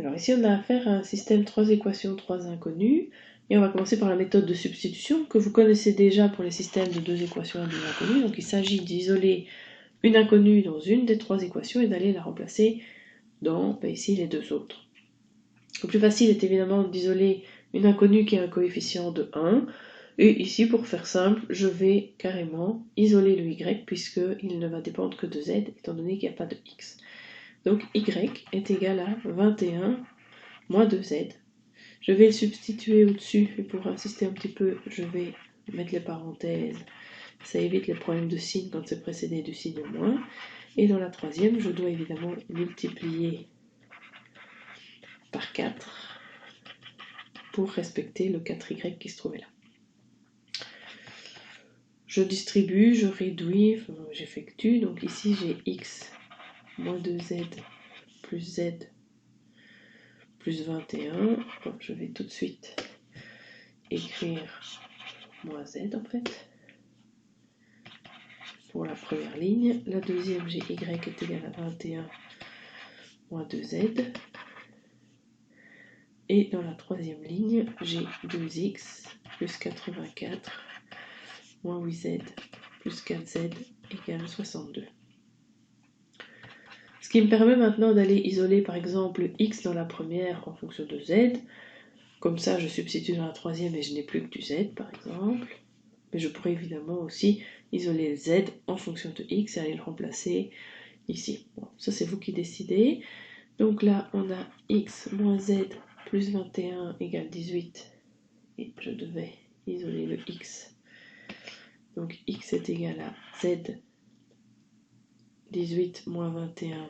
Alors ici, on a affaire à un système 3 équations, 3 inconnues. Et on va commencer par la méthode de substitution que vous connaissez déjà pour les systèmes de 2 équations et 2 inconnues. Donc il s'agit d'isoler une inconnue dans une des 3 équations et d'aller la remplacer dans ici les 2 autres. Le plus facile est évidemment d'isoler une inconnue qui a un coefficient de 1. Et ici, pour faire simple, je vais carrément isoler le y puisqu'il ne va dépendre que de z étant donné qu'il n'y a pas de x. Donc y est égal à 21 moins 2z. Je vais le substituer au-dessus et pour insister un petit peu, je vais mettre les parenthèses. Ça évite les problèmes de signe quand c'est précédé du signe moins. Et dans la troisième, je dois évidemment multiplier par 4 pour respecter le 4y qui se trouvait là. Je distribue, je réduis, j'effectue. Donc ici, j'ai x moins 2z plus z plus 21. Donc, je vais tout de suite écrire moins z en fait. Pour la première ligne. La deuxième, j'ai y est égal à 21 moins 2z. Et dans la troisième ligne, j'ai 2x plus 84 moins 8z plus 4z égale 62. Ce qui me permet maintenant d'aller isoler par exemple x dans la première en fonction de z. Comme ça, je substitue dans la troisième et je n'ai plus que du z par exemple. Mais je pourrais évidemment aussi isoler z en fonction de x et aller le remplacer ici. Bon, ça c'est vous qui décidez. Donc là, on a x moins z plus 21 égale 18. Et je devais isoler le x. Donc x est égal à z 18 moins 21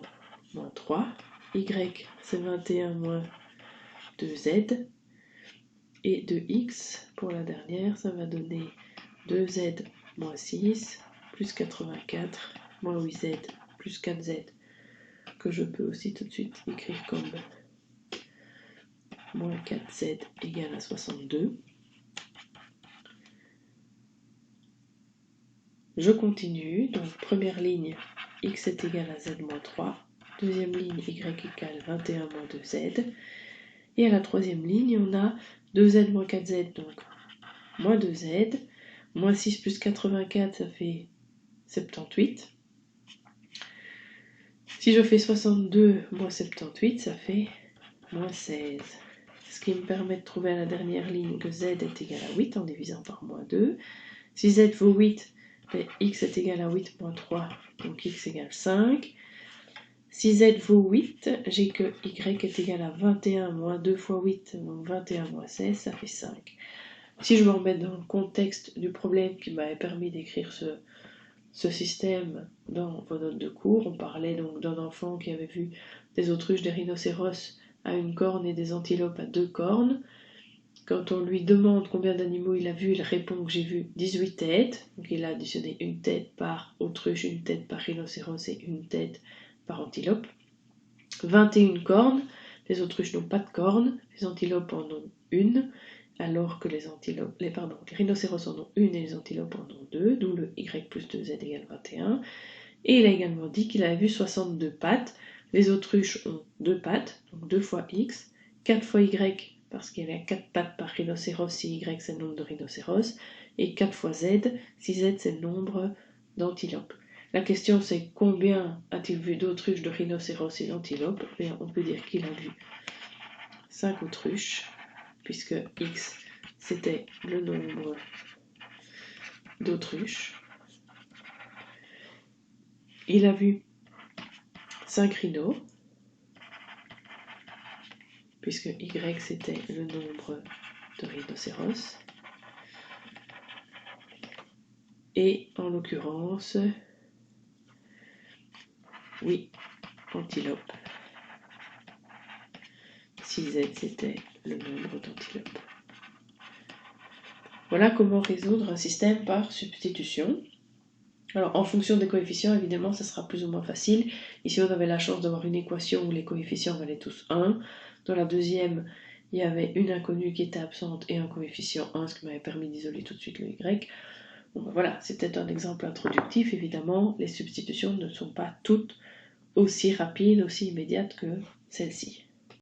moins 3. Y c'est 21 moins 2z. Et de x, pour la dernière, ça va donner 2z moins 6 plus 84 moins 8z plus 4z, que je peux aussi tout de suite écrire comme moins 4z égale à 62. Je continue, donc première ligne, x est égal à z moins 3, deuxième ligne, y égale 21 moins 2z, et à la troisième ligne, on a 2z moins 4z, donc moins 2z, moins 6 plus 84, ça fait 78. Si je fais 62 moins 78, ça fait moins 16. Ce qui me permet de trouver à la dernière ligne que z est égal à 8 en divisant par moins 2. Si z vaut 8, x est égal à 8 moins 3, donc x égale 5. Si z vaut 8, j'ai que y est égal à 21 moins 2 fois 8, donc 21 moins 16, ça fait 5. Si je me remets dans le contexte du problème qui m'avait permis d'écrire ce système dans vos notes de cours, on parlait donc d'un enfant qui avait vu des autruches, des rhinocéros à une corne et des antilopes à 2 cornes. Quand on lui demande combien d'animaux il a vu, il répond que j'ai vu 18 têtes. Donc il a additionné une tête par autruche, une tête par rhinocéros et une tête par antilope. 21 cornes, les autruches n'ont pas de cornes, les antilopes en ont une, alors que les rhinocéros en ont une et les antilopes en ont deux, d'où le y plus 2z égale 21. Et il a également dit qu'il avait vu 62 pattes. Les autruches ont 2 pattes, donc 2 fois x, 4 fois y, parce qu'il y a 4 pattes par rhinocéros si y c'est le nombre de rhinocéros, et 4 fois z si z c'est le nombre d'antilopes. La question c'est combien a-t-il vu d'autruches, de rhinocéros et d'antilopes? On peut dire qu'il a vu 5 autruches, puisque x c'était le nombre d'autruches. Il a vu 5 rhinos, puisque y c'était le nombre de rhinocéros. Et en l'occurrence, oui, antilope. Si z c'était le nombre d'antilopes. Voilà comment résoudre un système par substitution. Alors en fonction des coefficients, évidemment, ça sera plus ou moins facile. Ici, on avait la chance d'avoir une équation où les coefficients valaient tous 1. Dans la deuxième, il y avait une inconnue qui était absente et un coefficient 1, ce qui m'avait permis d'isoler tout de suite le y. Bon, ben voilà, c'était un exemple introductif. Évidemment, les substitutions ne sont pas toutes aussi rapides, aussi immédiates que celle-ci.